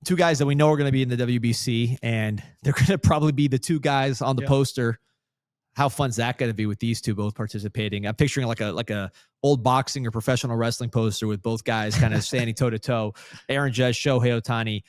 Two guys that we know are going to be in the WBC, and they're going to probably be the two guys on the poster. How fun's that going to be with these two both participating? I'm picturing like a old boxing or professional wrestling poster with both guys kind of standing toe to toe. Aaron Judge, Shohei Ohtani.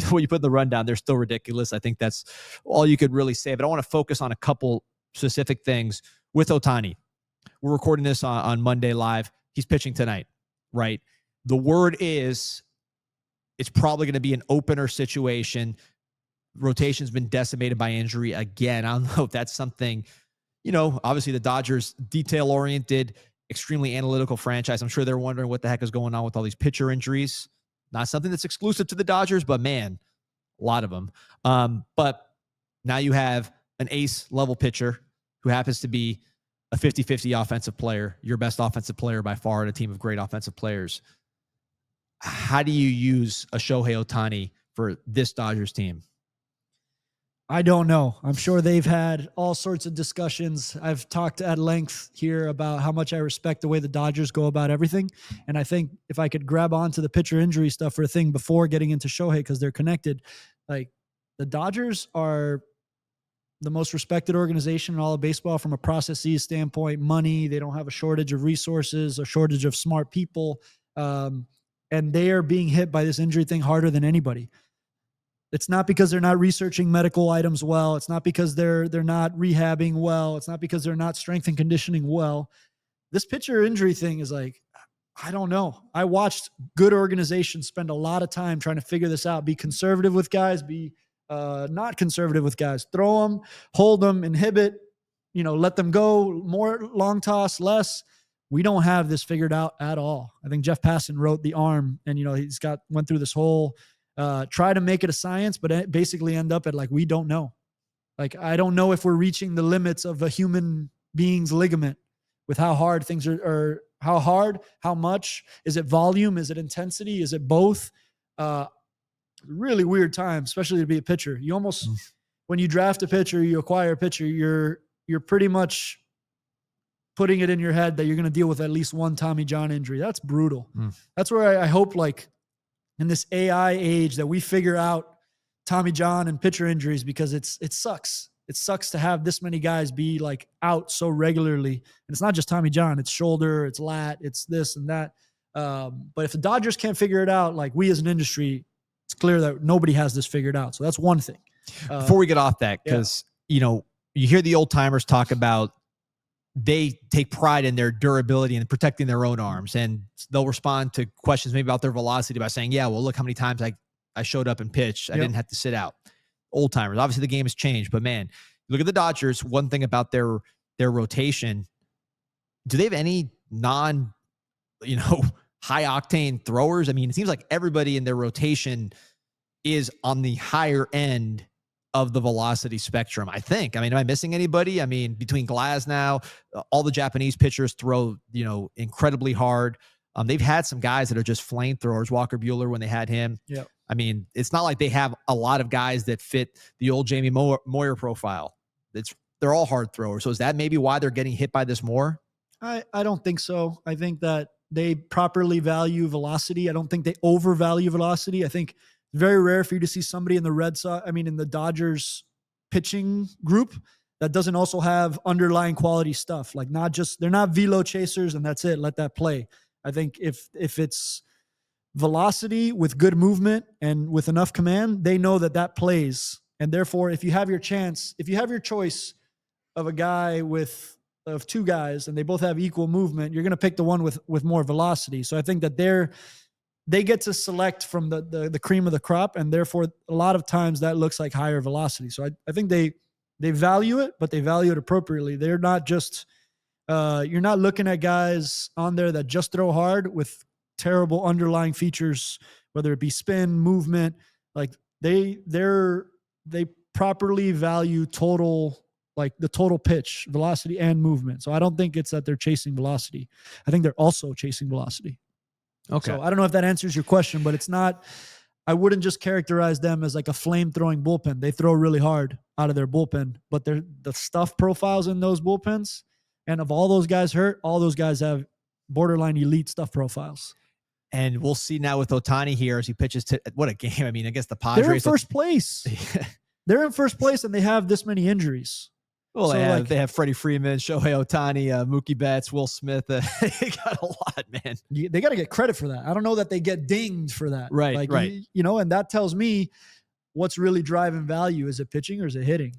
What you put in the rundown, they're still ridiculous. I think that's all you could really say. But I want to focus on a couple specific things with Ohtani. We're recording this on Monday live. He's pitching tonight, right? The word is it's probably going to be an opener situation. Rotation's been decimated by injury again. I don't know if that's something, obviously the Dodgers, detail-oriented, extremely analytical franchise. I'm sure they're wondering what the heck is going on with all these pitcher injuries. Not something that's exclusive to the Dodgers, but man, a lot of them. But now you have an ace-level pitcher who happens to be a 50-50 offensive player, your best offensive player by far, and a team of great offensive players. How do you use a Shohei Ohtani for this Dodgers team? I don't know. I'm sure they've had all sorts of discussions. I've talked at length here about how much I respect the way the Dodgers go about everything. And I think if I could grab onto the pitcher injury stuff for a thing before getting into Shohei, because they're connected, like the Dodgers are the most respected organization in all of baseball from a processes standpoint, money. They don't have a shortage of resources, a shortage of smart people. And they are being hit by this injury thing harder than anybody. It's not because they're not researching medical items well. It's not because they're not rehabbing well. It's not because they're not strength and conditioning well. This pitcher injury thing is like, I don't know. I watched good organizations spend a lot of time trying to figure this out, be conservative with guys, be not conservative with guys, throw them, hold them, inhibit, let them go, more long toss, less. We don't have this figured out at all. I think Jeff Passan wrote the arm and, he's went through this whole, try to make it a science, but it basically end up at we don't know. I don't know if we're reaching the limits of a human being's ligament with how hard things are how hard, how much, is it volume? Is it intensity? Is it both? Really weird time, especially to be a pitcher. You almost, when you draft a pitcher, you acquire a pitcher, you're pretty much putting it in your head that you're going to deal with at least one Tommy John injury. That's brutal. That's where I hope in this AI age that we figure out Tommy John and pitcher injuries, because it sucks. It sucks to have this many guys be out so regularly. And it's not just Tommy John, it's shoulder, it's lat, it's this and that. But if the Dodgers can't figure it out, we as an industry, it's clear that nobody has this figured out. So that's one thing. Before we get off that, because, you hear the old timers talk about they take pride in their durability and protecting their own arms, and they'll respond to questions maybe about their velocity by saying, yeah, well, look how many times I showed up and pitched. I didn't have to sit out. Old timers. Obviously the game has changed, but man, look at the Dodgers. One thing about their rotation, do they have any non, high octane throwers? I mean, it seems like everybody in their rotation is on the higher end of the velocity spectrum, I think. I mean, am I missing anybody? I mean, between Glasnow, all the Japanese pitchers throw, incredibly hard. They've had some guys that are just flamethrowers. Walker Buehler, when they had him. Yeah. I mean, it's not like they have a lot of guys that fit the old Jamie Moyer profile. They're all hard throwers. So is that maybe why they're getting hit by this more? I don't think so. I think that they properly value velocity. I don't think they overvalue velocity. I think it's very rare for you to see somebody in the Dodgers pitching group that doesn't also have underlying quality stuff. They're not velo chasers and that's it. Let that play. I think if it's velocity with good movement and with enough command, they know that plays. And therefore, if you have your choice of a guy of two guys and they both have equal movement, you're going to pick the one with more velocity. So I think that they get to select from the cream of the crop, and therefore a lot of times that looks like higher velocity. So I think they value it, but they value it appropriately. They're not just you're not looking at guys on there that just throw hard with terrible underlying features, whether it be spin, movement. They properly value the total pitch, velocity and movement. So I don't think it's that they're chasing velocity. I think they're also chasing velocity. Okay. So I don't know if that answers your question, but it's not, I wouldn't just characterize them as a flame-throwing bullpen. They throw really hard out of their bullpen, but the stuff profiles in those bullpens, and of all those guys hurt, all those guys have borderline elite stuff profiles. And we'll see now with Ohtani here as he pitches to what a game. I mean, against the They're in Padres. first place. They're in first place and they have this many injuries. Well, So, they have Freddie Freeman, Shohei Ohtani, Mookie Betts, Will Smith. They got a lot, man. They got to get credit for that. I don't know that they get dinged for that. Right, like, right. You know, and that tells me what's really driving value. Is it pitching or is it hitting?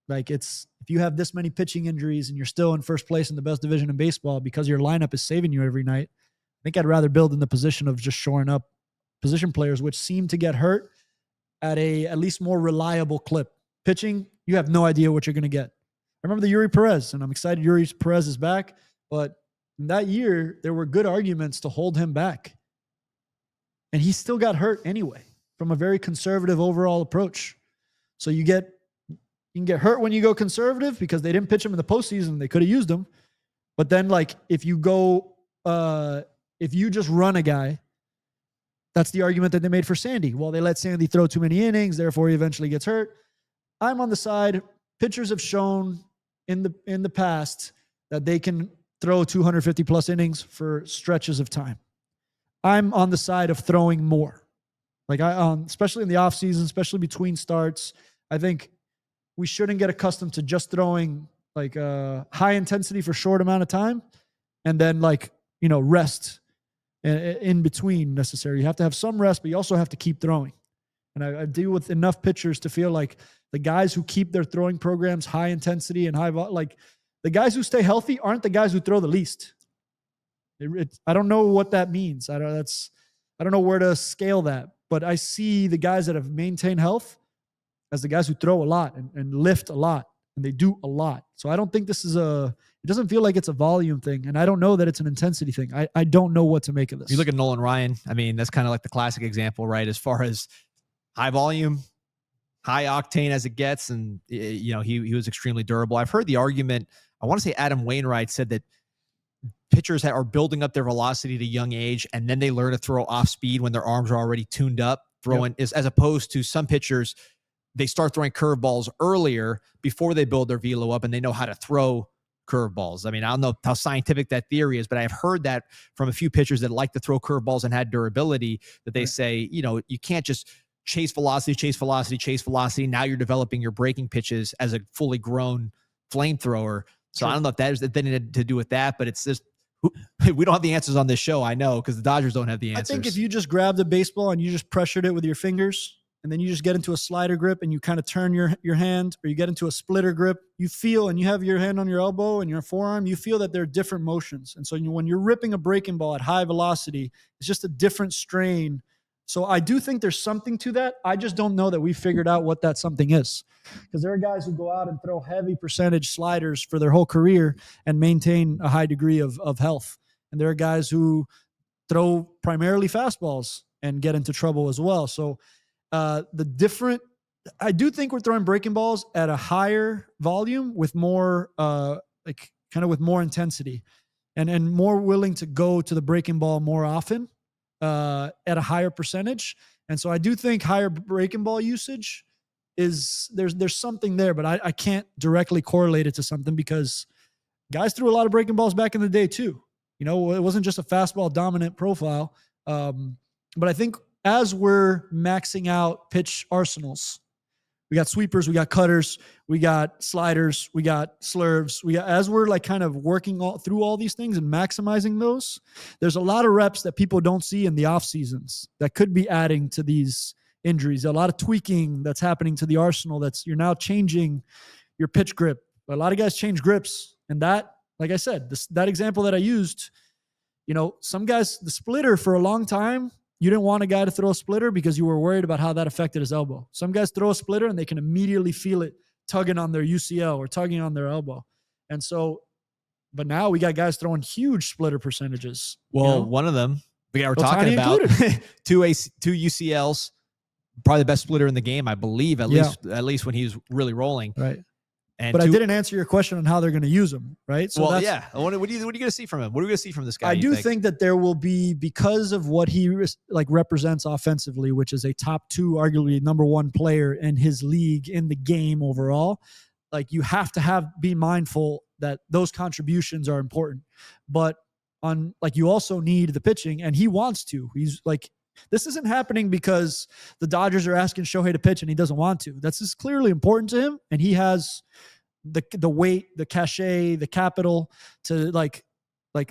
Like, it's, if you have this many pitching injuries and you're still in first place in the best division in baseball because your lineup is saving you every night, I think I'd rather build in the position of just shoring up position players, which seem to get hurt at least more reliable clip. Pitching, you have no idea what you're going to get. I remember the Yuri Perez, and I'm excited Yuri Perez is back, but in that year, there were good arguments to hold him back. And he still got hurt anyway from a very conservative overall approach. So you can get hurt when you go conservative because they didn't pitch him in the postseason. They could have used him. But then, like, if you just run a guy, that's the argument that they made for Sandy. Well, they let Sandy throw too many innings, therefore he eventually gets hurt. I'm on the side. Pitchers have shown in the past that they can throw 250 plus innings for stretches of time. I'm on the side of throwing more. Like, especially in the offseason, especially between starts, I think we shouldn't get accustomed to just throwing like high intensity for short amount of time and then, like, you know, rest in between necessary. You have to have some rest, but you also have to keep throwing. And I deal with enough pitchers to feel like the guys who keep their throwing programs high intensity and like the guys who stay healthy aren't the guys who throw the least. I don't know what that means. I don't know where to scale that, but I see the guys that have maintained health as the guys who throw a lot and lift a lot, and they do a lot. So I don't think this is it doesn't feel like it's a volume thing, and I don't know that it's an intensity thing. I don't know what to make of this. You look at Nolan Ryan. I mean, that's kind of like the classic example, right? As far as high volume, high octane as it gets, and you know, he was extremely durable. I've heard the argument. I want to say Adam Wainwright said that pitchers are building up their velocity at a young age, and then they learn to throw off speed when their arms are already tuned up. As opposed to some pitchers, they start throwing curveballs earlier before they build their velo up, and they know how to throw curveballs. I mean, I don't know how scientific that theory is, but I've heard that from a few pitchers that like to throw curveballs and had durability, that they say, you know, you can't just chase velocity. Now you're developing your breaking pitches as a fully grown flamethrower. So I don't know if that is anything to do with that, but it's just, we don't have the answers on this show. I know, because the Dodgers don't have the answers. I think if you just grabbed a baseball and you just pressured it with your fingers, and then you just get into a slider grip and you kind of turn your hand, or you get into a splitter grip, you feel, and you have your hand on your elbow and your forearm, you feel that there are different motions. And so when you're ripping a breaking ball at high velocity, it's just a different strain. So I do think there's something to that. I just don't know that we figured out what that something is, because there are guys who go out and throw heavy percentage sliders for their whole career and maintain a high degree of health. And there are guys who throw primarily fastballs and get into trouble as well. So I do think we're throwing breaking balls at a higher volume with more, with more intensity and more willing to go to the breaking ball more often at a higher percentage. And so I do think higher breaking ball usage there's something there, but I can't directly correlate it to something, because guys threw a lot of breaking balls back in the day too. You know, it wasn't just a fastball dominant profile. But I think as we're maxing out pitch arsenals, we got sweepers, we got cutters, we got sliders, we got slurves. As we're like kind of working through all these things and maximizing those, there's a lot of reps that people don't see in the off seasons that could be adding to these injuries. A lot of tweaking that's happening to the arsenal. You're now changing your pitch grip. A lot of guys change grips, and that, like I said, that example that I used, you know, some guys, the splitter for a long time, you didn't want a guy to throw a splitter because you were worried about how that affected his elbow. Some guys throw a splitter and they can immediately feel it tugging on their UCL or tugging on their elbow. And so, but now we got guys throwing huge splitter percentages. Well, you know? One of them, we're talking about two UCLs, probably the best splitter in the game, I believe, at least when he's really rolling. Right. And I didn't answer your question on how they're going to use him, right? So what are you going to see from him? What are we going to see from this guy? I do think that there will be, because of what he represents offensively, which is a top 2, arguably number 1 player in his league in the game overall. Like, you have to be mindful that those contributions are important. But you also need the pitching, and he wants to. He's like, this isn't happening because the Dodgers are asking Shohei to pitch and he doesn't want to. That's just clearly important to him, and he has the weight, the cachet, the capital to like,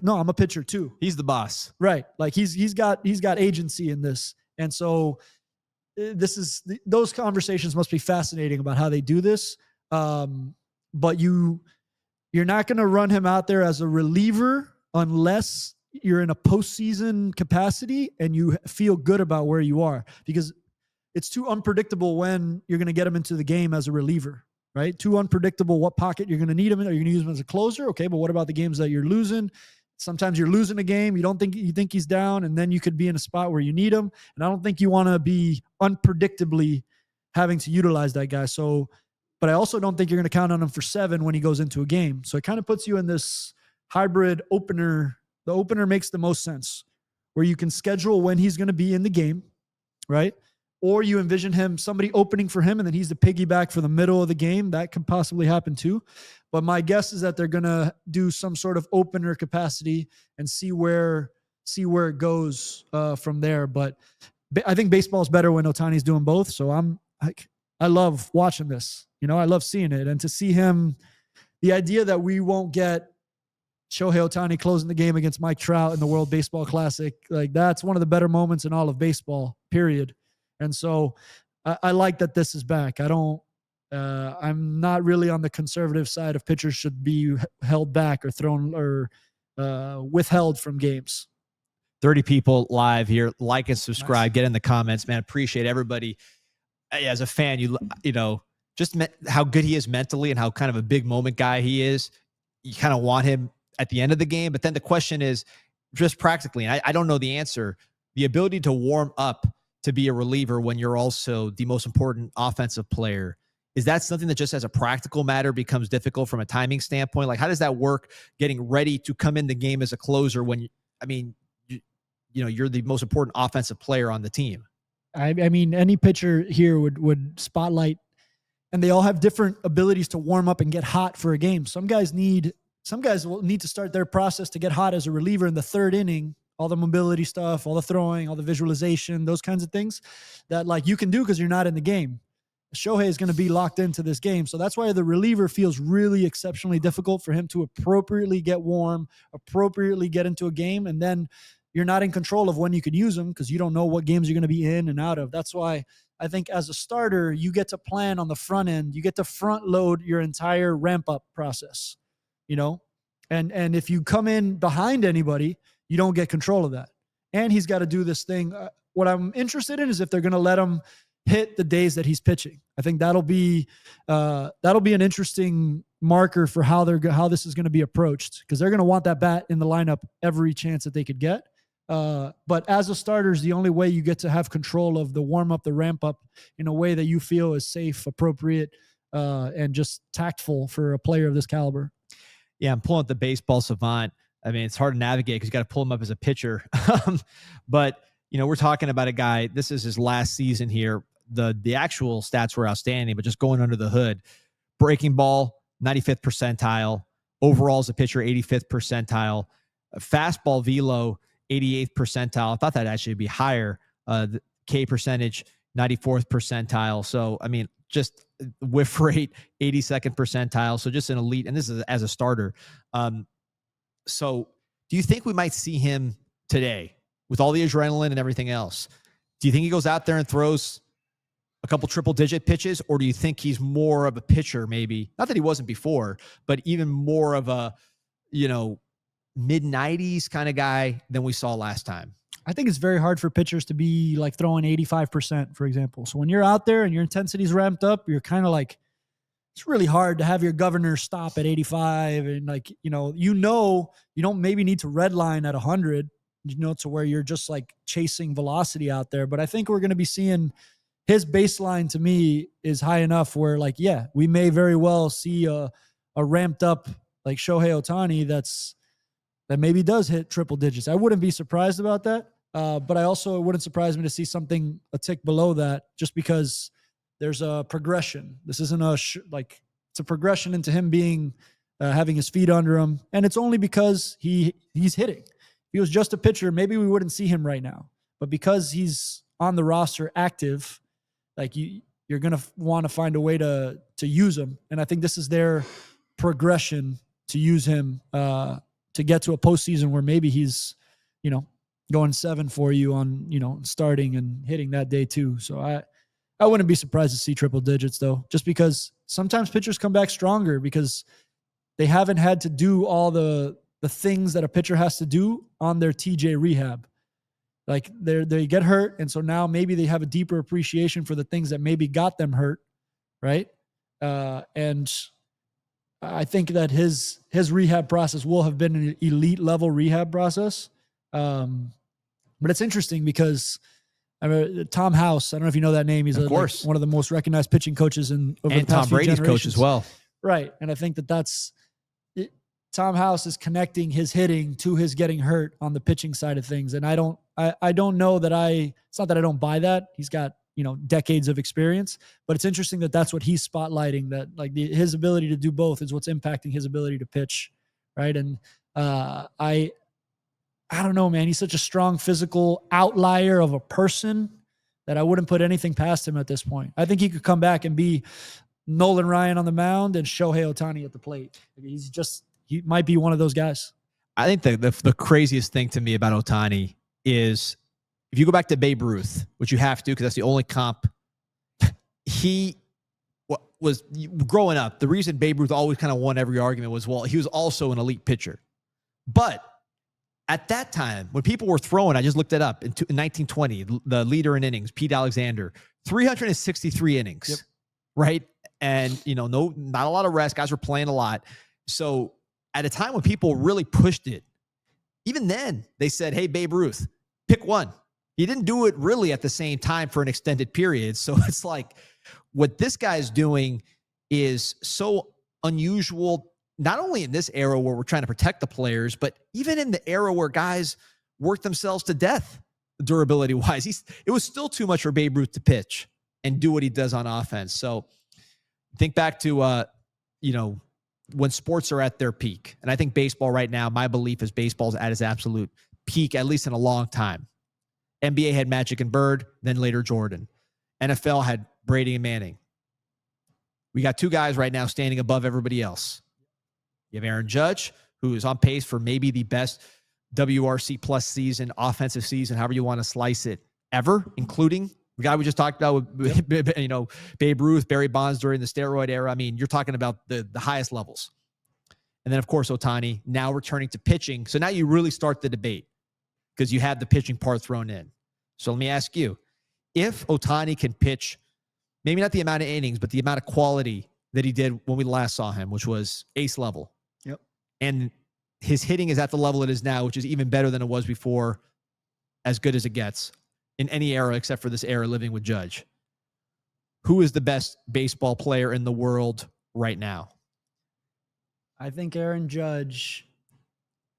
no, I'm a pitcher too. He's the boss. Right. Like he's got agency in this. And so those conversations must be fascinating about how they do this. But you're not going to run him out there as a reliever unless you're in a postseason capacity and you feel good about where you are, because it's too unpredictable when you're going to get him into the game as a reliever. Right? Too unpredictable what pocket you're going to need him in. Are you going to use him as a closer? Okay, but what about the games that you're losing? Sometimes you're losing a game. You think he's down, and then you could be in a spot where you need him. And I don't think you want to be unpredictably having to utilize that guy. So, but I also don't think you're going to count on him for 7 when he goes into a game. So it kind of puts you in this hybrid opener. The opener makes the most sense, where you can schedule when he's going to be in the game, right? Or you envision somebody opening for him, and then he's the piggyback for the middle of the game. That could possibly happen too. But my guess is that they're going to do some sort of opener capacity and see where it goes from there. But I think baseball is better when Ohtani's doing both. So I love watching this. I love seeing it. And to see him, the idea that we won't get Shohei Ohtani closing the game against Mike Trout in the World Baseball Classic, like that's one of the better moments in all of baseball, period. And so I like that this is back. I'm not really on the conservative side of pitchers should be held back or thrown or withheld from games. 30 people live here. Like and subscribe. Nice. Get in the comments, man. Appreciate everybody. As a fan, just how good he is mentally and how kind of a big moment guy he is. You kind of want him at the end of the game. But then the question is just practically, and I don't know the answer, the ability to warm up to be a reliever when you're also the most important offensive player. Is that something that just as a practical matter becomes difficult from a timing standpoint? Like, how does that work getting ready to come in the game as a closer when, you're the most important offensive player on the team? I mean, any pitcher here would spotlight, and they all have different abilities to warm up and get hot for a game. Some guys will need to start their process to get hot as a reliever in the 3rd inning. All the mobility stuff, all the throwing, all the visualization, those kinds of things that like you can do because you're not in the game. Shohei is going to be locked into this game. So that's why the reliever feels really exceptionally difficult for him to appropriately get warm, appropriately get into a game. And then you're not in control of when you could use them because you don't know what games you're going to be in and out of. That's why I think as a starter, you get to plan on the front end. You get to front load your entire ramp up process, and if you come in behind anybody, you don't get control of that. And he's got to do this thing. What I'm interested in is if they're going to let him hit the days that he's pitching. I think that'll be an interesting marker for how this is going to be approached, because they're going to want that bat in the lineup every chance that they could get. But as a starter is the only way you get to have control of the warm up, the ramp up in a way that you feel is safe, appropriate, and just tactful for a player of this caliber. Yeah, I'm pulling up the baseball savant. I mean, it's hard to navigate because you got to pull him up as a pitcher. But, we're talking about a guy, this is his last season here. The actual stats were outstanding, but just going under the hood, breaking ball, 95th percentile, overall as a pitcher, 85th percentile, fastball velo, 88th percentile. I thought that'd actually be higher. The K percentage, 94th percentile. So, I mean, just whiff rate, 82nd percentile. So just an elite, and this is as a starter. So do you think we might see him today with all the adrenaline and everything else? Do you think he goes out there and throws a couple triple-digit pitches, or do you think he's more of a pitcher maybe? Not that he wasn't before, but even more of a, mid-90s kind of guy than we saw last time? I think it's very hard for pitchers to be like throwing 85%, for example. So when you're out there and your intensity's ramped up, you're kind of like, it's really hard to have your governor stop at 85 and you don't maybe need to redline at 100, to where you're just like chasing velocity out there. But I think we're going to be seeing his baseline, to me, is high enough where we may very well see a ramped up like Shohei Ohtani that maybe does hit triple digits. I wouldn't be surprised about that. But I also, it wouldn't surprise me to see something a tick below that, just because there's a progression. This isn't it's a progression into him being, having his feet under him. And it's only because he's hitting. he was just a pitcher, maybe we wouldn't see him right now. But because he's on the roster active, like you're going to want to find a way to use him. And I think this is their progression to use him to get to a postseason where maybe he's, going 7 for you on, starting and hitting that day too. So I wouldn't be surprised to see triple digits though, just because sometimes pitchers come back stronger because they haven't had to do all the things that a pitcher has to do on their TJ rehab. Like they get hurt. And so now maybe they have a deeper appreciation for the things that maybe got them hurt. Right. And I think that his rehab process will have been an elite level rehab process. But it's interesting because Tom House, I don't know if you know that name. He's one of the most recognized pitching coaches over the past Tom few Brady's generations. coach as well. Right. And I think that's Tom House is connecting his hitting to his getting hurt on the pitching side of things. And I don't know that it's not that I don't buy that. He's got, decades of experience, but it's interesting that that's what he's spotlighting, that like his ability to do both is what's impacting his ability to pitch. Right. And I don't know, man, he's such a strong physical outlier of a person that I wouldn't put anything past him at this point. I think he could come back and be Nolan Ryan on the mound and Shohei Ohtani at the plate. He might be one of those guys. I think the craziest thing to me about Ohtani is if you go back to Babe Ruth, which you have to because that's the only comp, he was growing up. The reason Babe Ruth always kind of won every argument was, well, he was also an elite pitcher. But at that time, when people were throwing, I just looked it up, in 1920, the leader in innings, Pete Alexander, 363 innings, yep. Right? And, not a lot of rest. Guys were playing a lot. So at a time when people really pushed it, even then they said, hey, Babe Ruth, pick one. He didn't do it really at the same time for an extended period. So it's like what this guy's doing is so unusual, not only in this era where we're trying to protect the players, but even in the era where guys work themselves to death durability wise. It was still too much for Babe Ruth to pitch and do what he does on offense. So think back to, when sports are at their peak. And I think baseball right now, my belief is baseball's at its absolute peak, at least in a long time. NBA had Magic and Bird, then later Jordan. NFL had Brady and Manning. We got two guys right now standing above everybody else. You have Aaron Judge, who is on pace for maybe the best WRC plus season, offensive season, however you want to slice it, ever, including the guy we just talked about with, Babe Ruth, Barry Bonds during the steroid era. I mean, you're talking about the highest levels. And then, of course, Ohtani now returning to pitching. So now you really start the debate because you have the pitching part thrown in. So let me ask you, if Ohtani can pitch, maybe not the amount of innings, but the amount of quality that he did when we last saw him, which was ace level. Yep. And his hitting is at the level it is now, which is even better than it was before, as good as it gets in any era except for this era living with Judge. Who is the best baseball player in the world right now? I think Aaron Judge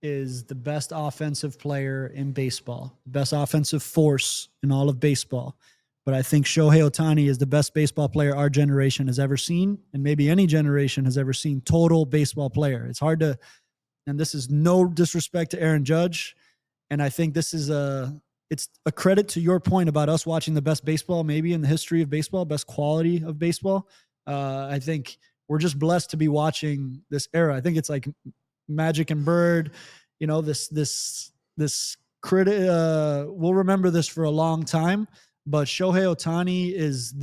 is the best offensive player in baseball, best offensive force in all of baseball. But I think Shohei Ohtani is the best baseball player our generation has ever seen, and maybe any generation has ever seen, total baseball player. It's hard to, and this is no disrespect to Aaron Judge, and I think this is it's a credit to your point about us watching the best baseball maybe in the history of baseball, best quality of baseball. I think we're just blessed to be watching this era. I think it's like Magic and Bird, this we'll remember this for a long time, but Shohei Ohtani is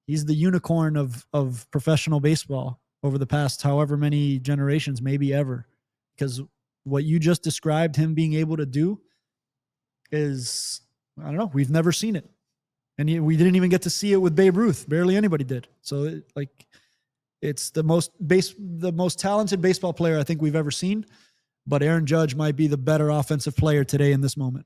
he's the unicorn of professional baseball over the past however many generations, maybe ever, because what you just described him being able to do is, I don't know, we've never seen it. And we didn't even get to see it with Babe Ruth. Barely anybody did. So it's the most talented baseball player I think we've ever seen. But Aaron Judge might be the better offensive player today in this moment.